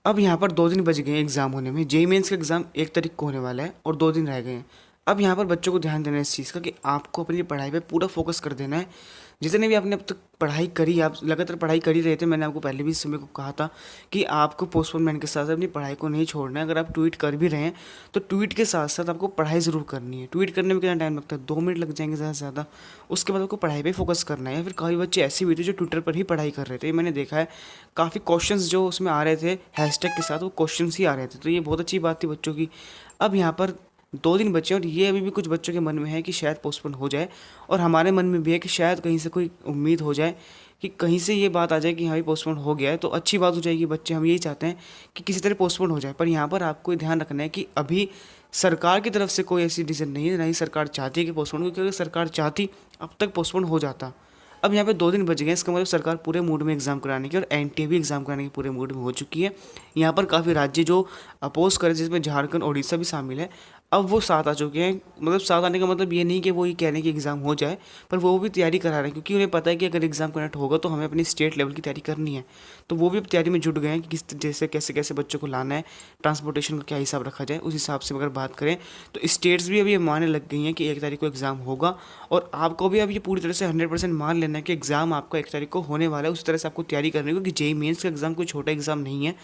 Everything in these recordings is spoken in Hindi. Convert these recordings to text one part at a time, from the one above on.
अब यहाँ पर 2 दिन बच गए हैं एग्ज़ाम होने में। जेईई मेंस का एग्ज़ाम 1 तारीख को होने वाला है और 2 दिन रह गए हैं। अब यहाँ पर बच्चों को ध्यान देना है इस चीज़ का कि आपको अपनी पढ़ाई पे पूरा फोकस कर देना है। जितने भी आपने अब तक पढ़ाई करी, आप लगातार पढ़ाई कर ही रहे थे। मैंने आपको पहले भी इस समय को कहा था कि आपको पोस्टपोनमेंट के साथ साथ अपनी पढ़ाई को नहीं छोड़ना है। अगर आप ट्वीट कर भी रहे हैं तो ट्वीट के साथ साथ आपको पढ़ाई ज़रूर करनी है। ट्वीट करने में कितना टाइम लगता है? 2 मिनट लग जाएंगे ज़्यादा से ज़्यादा। उसके बाद आपको पढ़ाई पे फोकस करना है। या फिर कई बच्चे ऐसे भी थे जो ट्विटर पर ही पढ़ाई कर रहे थे, ये मैंने देखा है। काफ़ी क्वेश्चंस जो उसमें आ रहे थे हैशटैग के साथ, वो क्वेश्चंस ही आ रहे थे, तो ये बहुत अच्छी बात थी बच्चों की। अब यहाँ पर 2 दिन बचे और ये अभी भी कुछ बच्चों के मन में है कि शायद पोस्टपोन हो जाए, और हमारे मन में भी है कि शायद कहीं से कोई उम्मीद हो जाए कि कहीं से ये बात आ जाए कि हाँ भाई पोस्टपोन हो गया है, तो अच्छी बात हो जाएगी। बच्चे हम यही चाहते हैं कि किसी तरह पोस्टपोन हो जाए। पर यहाँ पर आपको ध्यान रखना है कि अभी सरकार की तरफ से कोई ऐसी डिसीजन नहीं है, ना ही सरकार चाहती है कि पोस्टपोन, क्योंकि अगर सरकार चाहती अब तक पोस्टपोन हो जाता। अब यहाँ पे 2 दिन बच गए हैं, इसका मतलब सरकार पूरे मूड में एग्जाम कराने की और एनटीए भी एग्जाम कराने के पूरे मूड में हो चुकी है। यहाँ पर काफ़ी राज्य जो अपोज करे, जिसमें झारखंड उड़ीसा भी शामिल है, अब वो साथ आ चुके हैं। मतलब साथ आने का मतलब ये नहीं कि वो ये कह रहे हैं कि एग्ज़ाम हो जाए, पर वो भी तैयारी करा रहे हैं, क्योंकि उन्हें पता है कि अगर एग्ज़ाम कंडक्ट होगा तो हमें अपनी स्टेट लेवल की तैयारी करनी है। तो वो भी अब तैयारी में जुट गए हैं कि किस जैसे कैसे कैसे बच्चों को लाना है, ट्रांसपोर्टेशन का क्या हिसाब रखा जाए, उस हिसाब से अगर बात करें तो स्टेट्स भी अभी ये मानने लग गई हैं कि 1 तारीख को एग्ज़ाम होगा। और आपको भी अब ये पूरी तरह से 100% मान लेना है कि एग्ज़ाम आपका 1 तारीख को होने वाला है। उस तरह से आपको तैयारी करनी है, क्योंकि जेईई मेंस का एग्ज़ाम कोई छोटा एग्ज़ाम नहीं है।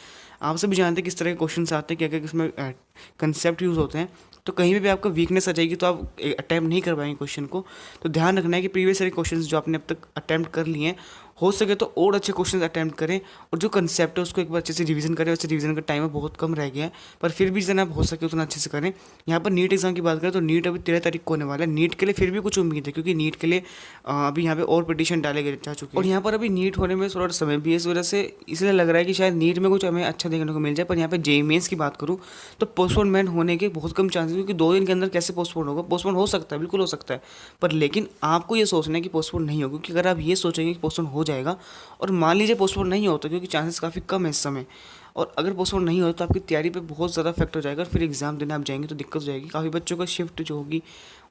आप सभी जानते हैं किस तरह के क्वेश्चन आते हैं, क्या क्या इसमें कंसेप्ट यूज़ होते हैं। तो कहीं भी आपका वीकनेस आ जाएगी तो आप अटैम्प्ट नहीं कर पाएंगे क्वेश्चन को। तो ध्यान रखना है कि प्रीवियस ईयर क्वेश्चंस जो आपने अब तक अटैम्प्ट कर लिए हैं, हो सके तो और अच्छे क्वेश्चंस अटैम्प्ट करें, और जो कंसेप्ट है उसको एक बार अच्छे से रिवीजन करें। वैसे रिवीजन का टाइम बहुत कम रह गया है, पर फिर भी जितना आप हो सके उतना अच्छे से करें। यहाँ पर नीट एग्जाम की बात करें तो नीट अभी 13 तारीख को होने वाला है। नीट के लिए फिर भी कुछ उम्मीद है, क्योंकि नीट के लिए अभी यहाँ पे और पिटीशन डाले गए जा चुके हैं, और यहाँ पर अभी नीट होने में थोड़ा समय भी है। इस वजह से इसलिए लग रहा है कि शायद नीट में कुछ हमें अच्छा देखने को मिल जाए। पर यहाँ पे जेईई मेंस की बात करूँ तो पोस्टपोनमेंट होने के बहुत कम चांसेस, क्योंकि 2 दिन के अंदर कैसे पोस्टपोन होगा? पोस्टपोन हो सकता है, बिल्कुल हो सकता है, पर लेकिन आपको ये सोचना है कि पोस्टपोन नहीं होगा। क्योंकि अगर आप ये सोचेंगे कि पोस्टपोन हो जाएगा और मान लीजिए पोस्टपोन नहीं होता, क्योंकि चांसेस काफ़ी कम है इस समय, और अगर पोस्टपोन नहीं होता तो आपकी तैयारी पे बहुत ज़्यादा इफेक्ट हो जाएगा। और फिर एग्जाम देने आप जाएंगे तो दिक्कत हो जाएगी। काफ़ी बच्चों का शिफ्ट जो होगी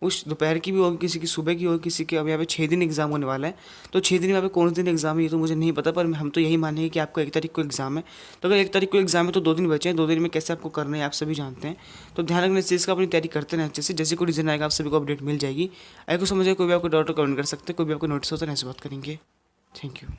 उस दोपहर की भी होगी, किसी की सुबह की होगी, किसी के। अब यहाँ पे 6 दिन एग्जाम होने वाला है, तो 6 दिन में यहाँ पे कौन से दिन एग्जाम है ये तो मुझे नहीं पता, पर हम तो यही मानेंगे कि आपको 1 तारीख को एग्जाम है। तो अगर 1 तारीख को एग्जाम है तो 2 दिन बचे हैं। 2 दिन में कैसे आपको करना है आप सभी जानते हैं। तो ध्यान रखना इस चीज़ का, अपनी तैयारी करते रहें अच्छे से। जैसे कोई रीजन आएगा आप सभी को अपडेट मिल जाएगी। अगर कुछ समझ आए कोई भी आपको डाउट कमेंट कर सकते हैं, कोई भी आपको नोटिस होता है ऐसे बात करेंगे। Thank you.